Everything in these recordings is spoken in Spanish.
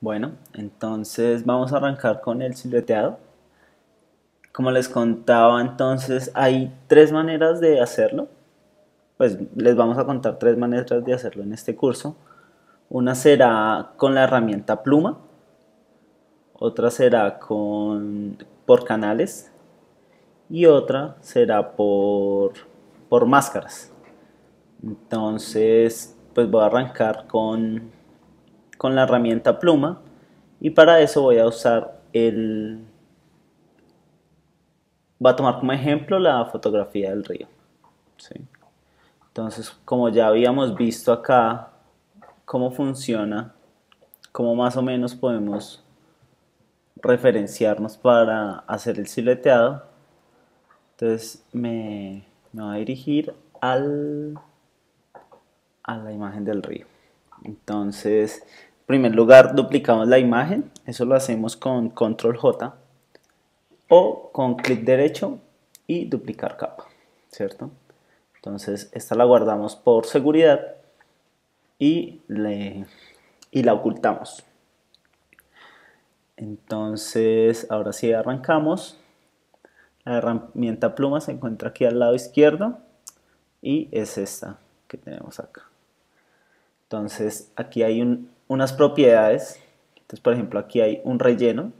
Bueno, entonces vamos a arrancar con el silueteado. Como les contaba, entonces hay tres maneras de hacerlo. Pues les vamos a contar tres maneras de hacerlo en este curso. Una será con la herramienta pluma, otra será por canales y otra será por máscaras. Entonces, pues voy a arrancar con la herramienta pluma y para eso voy a usar voy a tomar como ejemplo la fotografía del río. ¿Sí? Entonces, como ya habíamos visto acá cómo funciona, cómo más o menos podemos referenciarnos para hacer el silueteado, entonces me voy a dirigir a la imagen del río. Entonces, en primer lugar, duplicamos la imagen, eso lo hacemos con control J o con clic derecho y duplicar capa, ¿cierto? Entonces, esta la guardamos por seguridad y la ocultamos. Entonces, ahora sí arrancamos. La herramienta pluma se encuentra aquí al lado izquierdo y es esta que tenemos acá. Entonces, aquí hay unas propiedades. Entonces, por ejemplo, aquí hay un relleno,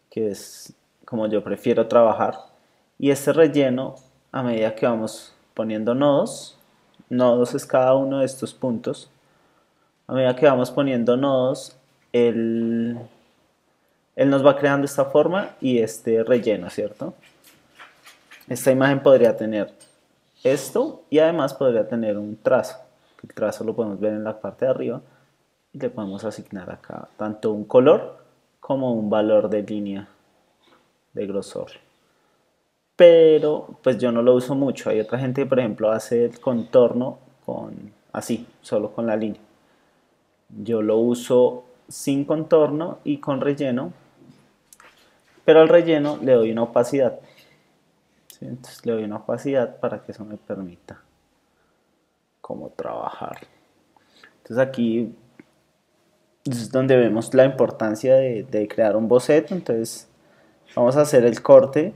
que es como yo prefiero trabajar. Y este relleno, a medida que vamos poniendo nodos es cada uno de estos puntos. A medida que vamos poniendo nodos, él, él nos va creando esta forma y este relleno, ¿cierto? Esta imagen podría tener esto y además podría tener un trazo. El trazo lo podemos ver en la parte de arriba y le podemos asignar acá tanto un color como un valor de línea de grosor. Pero pues yo no lo uso mucho. Hay otra gente que por ejemplo hace el contorno así, solo con la línea. Yo lo uso sin contorno y con relleno, pero al relleno le doy una opacidad. ¿Sí? Entonces le doy una opacidad para que eso me permita como trabajar. Entonces aquí es donde vemos la importancia de crear un boceto. Entonces vamos a hacer el corte,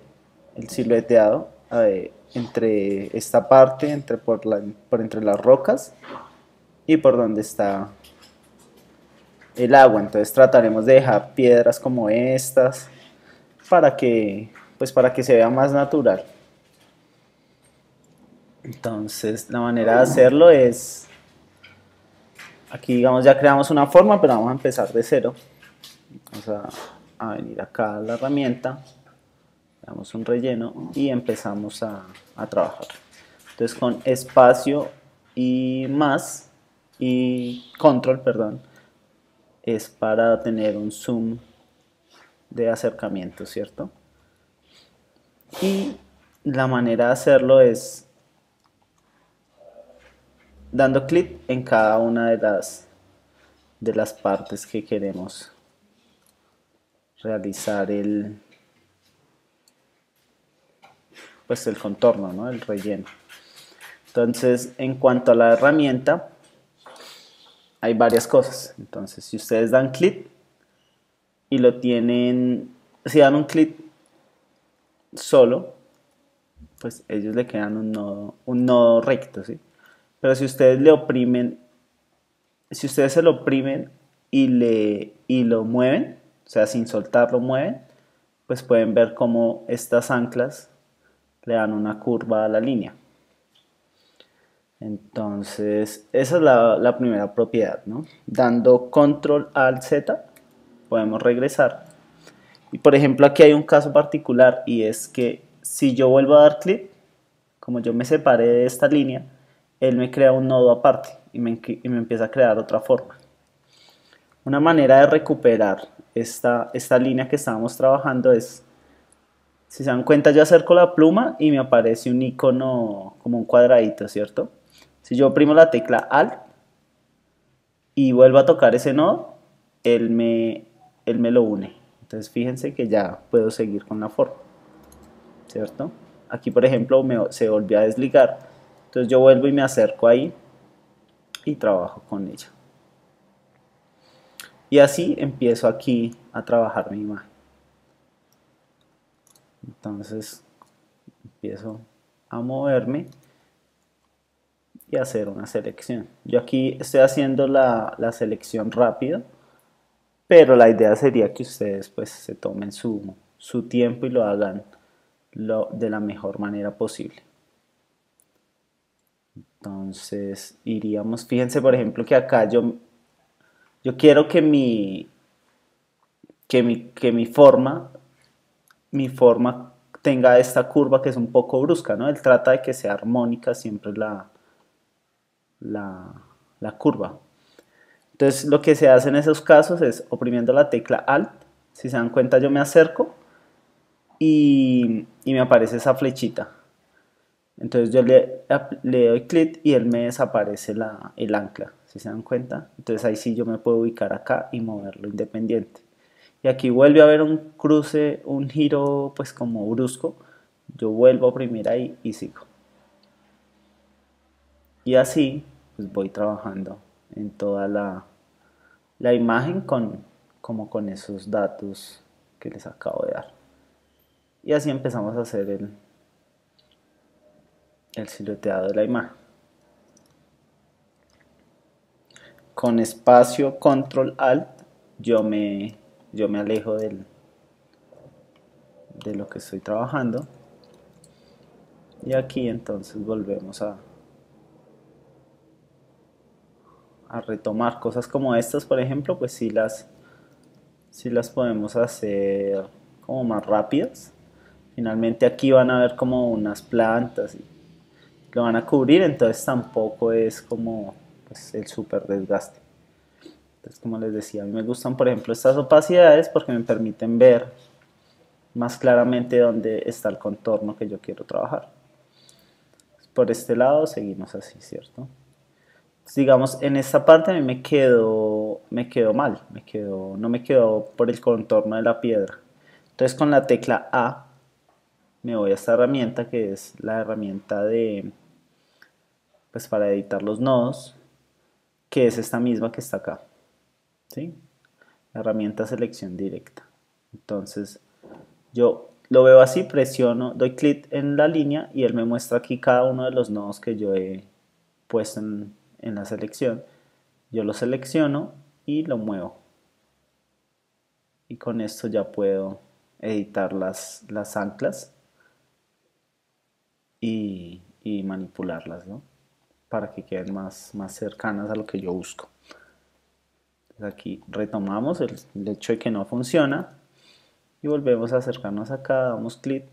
el silueteado entre esta parte, por entre las rocas y por donde está el agua. Entonces trataremos de dejar piedras como estas para que se vea más natural. Entonces la manera de hacerlo es, aquí digamos ya creamos una forma, pero vamos a empezar de cero. Vamos a venir acá a la herramienta, damos un relleno y empezamos a trabajar. Entonces con espacio y más y control, perdón, es para tener un zoom de acercamiento, ¿cierto? Y la manera de hacerlo es dando clic en cada una de las partes que queremos realizar pues el contorno, ¿no? El relleno. Entonces, en cuanto a la herramienta, hay varias cosas. Entonces, si ustedes dan clic y lo tienen, si dan un clic solo, pues ellos le quedan un nodo recto, ¿sí? Pero si ustedes le oprimen, si ustedes se lo oprimen y lo mueven, o sea, sin soltarlo mueven, pues pueden ver cómo estas anclas le dan una curva a la línea. Entonces, esa es la primera propiedad, ¿no? Dando control al Z, podemos regresar. Y por ejemplo, aquí hay un caso particular y es que si yo vuelvo a dar clic, como yo me separé de esta línea, él me crea un nodo aparte y me empieza a crear otra forma. Una manera de recuperar esta línea que estábamos trabajando es, si se dan cuenta, yo acerco la pluma y me aparece un icono como un cuadradito, ¿cierto? Si yo oprimo la tecla Alt y vuelvo a tocar ese nodo, él me lo une. Entonces fíjense que ya puedo seguir con la forma, ¿cierto? Aquí por ejemplo se volvió a desligar, entonces yo vuelvo y me acerco ahí y trabajo con ella. Y así empiezo aquí a trabajar mi imagen. Entonces empiezo a moverme y hacer una selección. Yo aquí estoy haciendo la selección rápido, pero la idea sería que ustedes pues se tomen su tiempo y lo hagan de la mejor manera posible. Entonces iríamos, fíjense por ejemplo que acá yo quiero mi forma tenga esta curva que es un poco brusca, ¿no? Él trata de que sea armónica siempre la, la curva. Entonces lo que se hace en esos casos es oprimiendo la tecla Alt, si se dan cuenta yo me acerco y me aparece esa flechita. Entonces yo le doy clic y él me desaparece el ancla, si se dan cuenta. Entonces ahí sí yo me puedo ubicar acá y moverlo independiente. Y aquí vuelve a haber un cruce, un giro pues como brusco. Yo vuelvo a oprimir ahí y sigo. Y así pues voy trabajando en toda la imagen como con esos datos que les acabo de dar. Y así empezamos a hacer el silueteado de la imagen. Con espacio control alt yo me alejo de lo que estoy trabajando y aquí entonces volvemos a retomar cosas como estas, por ejemplo, pues sí las podemos hacer como más rápidas. Finalmente aquí van a ver como unas plantas y lo van a cubrir, entonces tampoco es como pues, el súper desgaste. Entonces, como les decía, a mí me gustan, por ejemplo, estas opacidades porque me permiten ver más claramente dónde está el contorno que yo quiero trabajar. Por este lado seguimos así, ¿cierto? Entonces, digamos, en esta parte a mí me quedó mal, no me quedó por el contorno de la piedra. Entonces con la tecla A me voy a esta herramienta que es la herramienta pues para editar los nodos, que es esta misma que está acá, ¿sí? La herramienta selección directa. Entonces yo lo veo así, presiono, doy clic en la línea y él me muestra aquí cada uno de los nodos que yo he puesto en la selección. Yo lo selecciono y lo muevo. Y con esto ya puedo editar las anclas y manipularlas, ¿no? Para que queden más cercanas a lo que yo busco. Entonces aquí retomamos el hecho de que no funciona y volvemos a acercarnos acá, damos clic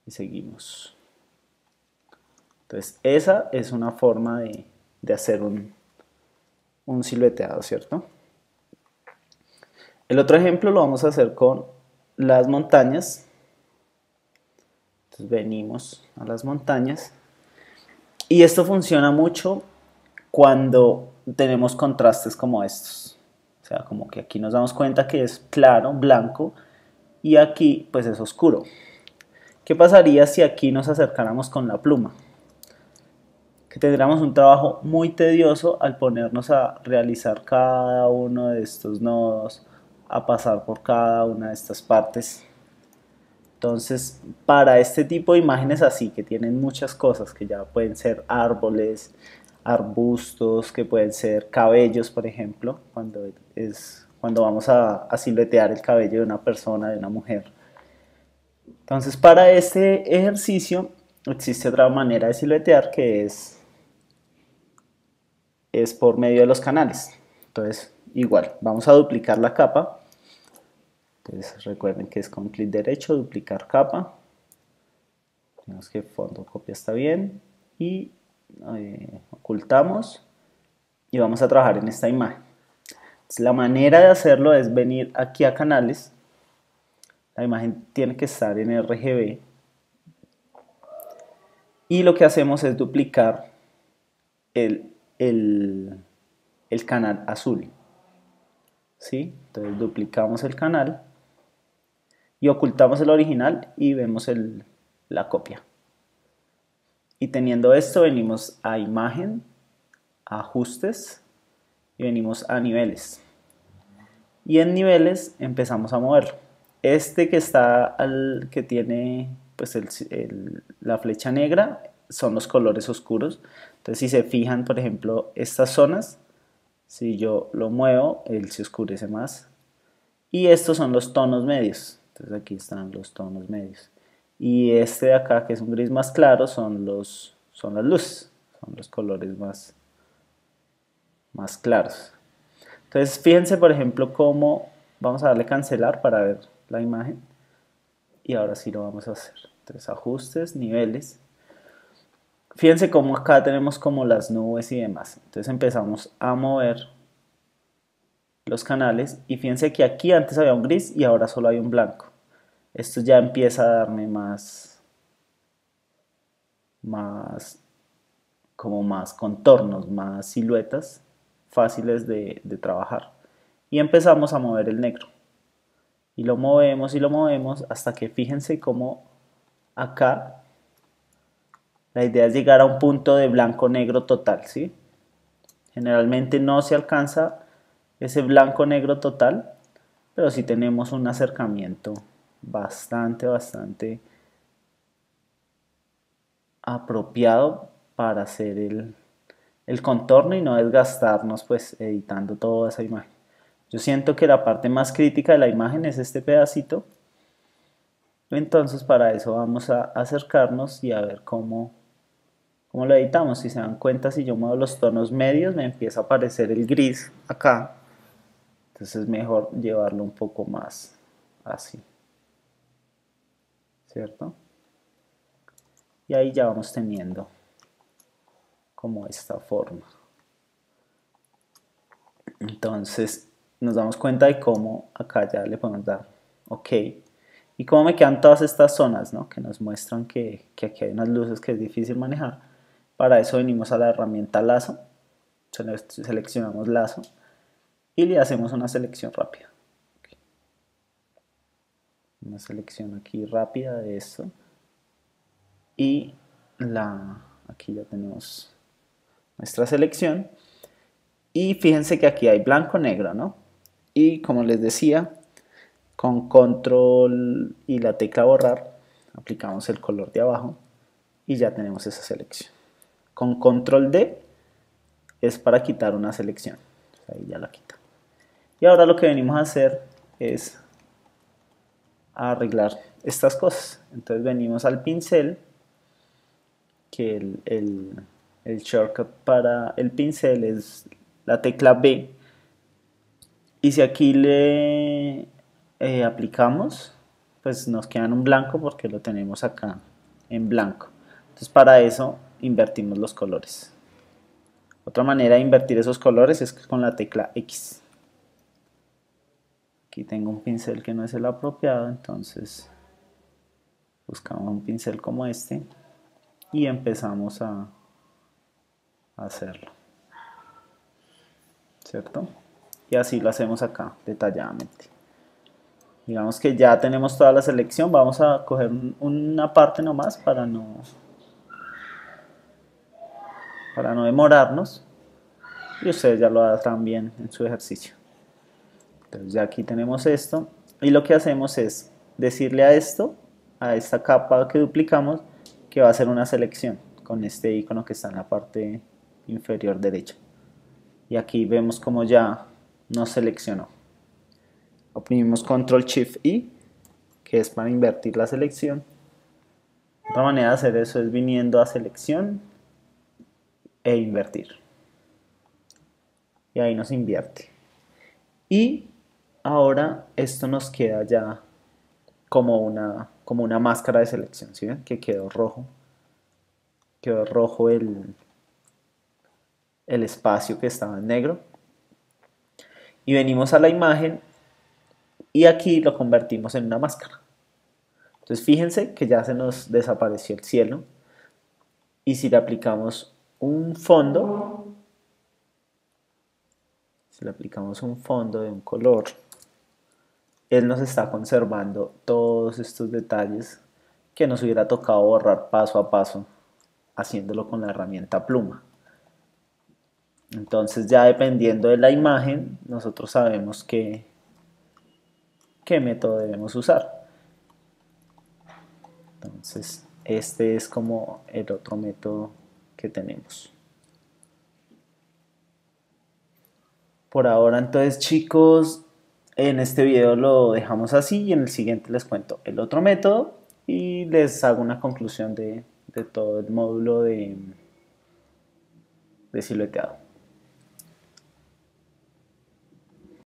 y seguimos. Entonces esa es una forma de hacer un silueteado, ¿cierto? El otro ejemplo lo vamos a hacer con las montañas. Entonces venimos a las montañas y esto funciona mucho cuando tenemos contrastes como estos. O sea, como que aquí nos damos cuenta que es claro, blanco, y aquí pues es oscuro. ¿Qué pasaría si aquí nos acercáramos con la pluma? Que tendríamos un trabajo muy tedioso al ponernos a realizar cada uno de estos nodos, a pasar por cada una de estas partes. Entonces, para este tipo de imágenes así, que tienen muchas cosas, que ya pueden ser árboles, arbustos, que pueden ser cabellos, por ejemplo, cuando vamos a siluetear el cabello de una persona, de una mujer. Entonces, para este ejercicio existe otra manera de siluetear que es por medio de los canales. Entonces, igual, vamos a duplicar la capa. Entonces, recuerden que es con clic derecho, duplicar capa. Tenemos que fondo copia está bien y ocultamos y vamos a trabajar en esta imagen. Entonces, la manera de hacerlo es venir aquí a canales. La imagen tiene que estar en RGB y lo que hacemos es duplicar el, el, el canal azul, ¿sí? Entonces duplicamos el canal y ocultamos el original y vemos la copia. Y teniendo esto venimos a imagen, a ajustes y venimos a niveles. y en niveles empezamos a moverlo. Este que está que tiene pues la flecha negra son los colores oscuros. Entonces si se fijan, por ejemplo, estas zonas, si yo lo muevo, él se oscurece más. Y estos son los tonos medios. Entonces aquí están los tonos medios. Y este de acá, que es un gris más claro, son las luces. Son los colores más claros. Entonces fíjense, por ejemplo, cómo vamos a darle cancelar para ver la imagen. Y ahora sí lo vamos a hacer. Entonces ajustes, niveles. Fíjense cómo acá tenemos como las nubes y demás. Entonces empezamos a mover los canales y fíjense que aquí antes había un gris y ahora solo hay un blanco. Esto ya empieza a darme como más contornos, más siluetas fáciles de trabajar. Y empezamos a mover el negro. Y lo movemos hasta que fíjense cómo acá la idea es llegar a un punto de blanco-negro total, ¿sí? Generalmente no se alcanza ese blanco-negro total, pero sí tenemos un acercamiento bastante apropiado para hacer el contorno y no desgastarnos pues editando toda esa imagen. Yo siento que la parte más crítica de la imagen es este pedacito, entonces para eso vamos a acercarnos y a ver cómo lo editamos. Si se dan cuenta, si yo muevo los tonos medios me empieza a aparecer el gris acá, entonces es mejor llevarlo un poco más así, ¿cierto? Y ahí ya vamos teniendo como esta forma. Entonces nos damos cuenta de cómo acá ya le podemos dar OK. Y cómo me quedan todas estas zonas, ¿no? Que nos muestran que aquí hay unas luces que es difícil manejar. Para eso venimos a la herramienta lazo. Seleccionamos lazo y le hacemos una selección rápida. Una selección aquí rápida de esto. Y aquí ya tenemos nuestra selección. Y fíjense que aquí hay blanco negro, ¿no? Y como les decía, con control y la tecla borrar, aplicamos el color de abajo y ya tenemos esa selección. Con control D es para quitar una selección. Ahí ya la quita. Y ahora lo que venimos a hacer es arreglar estas cosas. Entonces venimos al pincel, que el shortcut para el pincel es la tecla B. Y si aquí le aplicamos, pues nos queda en un blanco porque lo tenemos acá en blanco. Entonces para eso invertimos los colores. Otra manera de invertir esos colores es con la tecla X. Aquí tengo un pincel que no es el apropiado, entonces buscamos un pincel como este y empezamos a hacerlo, ¿cierto? Y así lo hacemos acá detalladamente. Digamos que ya tenemos toda la selección, vamos a coger una parte nomás para no demorarnos y ustedes ya lo harán bien en su ejercicio. Entonces ya aquí tenemos esto y lo que hacemos es decirle a esta capa que duplicamos, que va a hacer una selección con este icono que está en la parte inferior derecha. Y aquí vemos como ya nos seleccionó. Oprimimos Control Shift I, que es para invertir la selección. Otra manera de hacer eso es viniendo a selección e invertir. Y ahí nos invierte. Y ahora esto nos queda ya como una máscara de selección, ¿sí ven? Que quedó rojo. Quedó rojo el espacio que estaba en negro. Y venimos a la imagen y aquí lo convertimos en una máscara. Entonces fíjense que ya se nos desapareció el cielo. Y si le aplicamos un fondo, de un color, él nos está conservando todos estos detalles que nos hubiera tocado borrar paso a paso haciéndolo con la herramienta pluma. Entonces ya dependiendo de la imagen, nosotros sabemos qué qué método debemos usar. Entonces, este es como el otro método que tenemos. Por ahora, entonces, chicos, en este video lo dejamos así y en el siguiente les cuento el otro método y les hago una conclusión de todo el módulo de silueteado.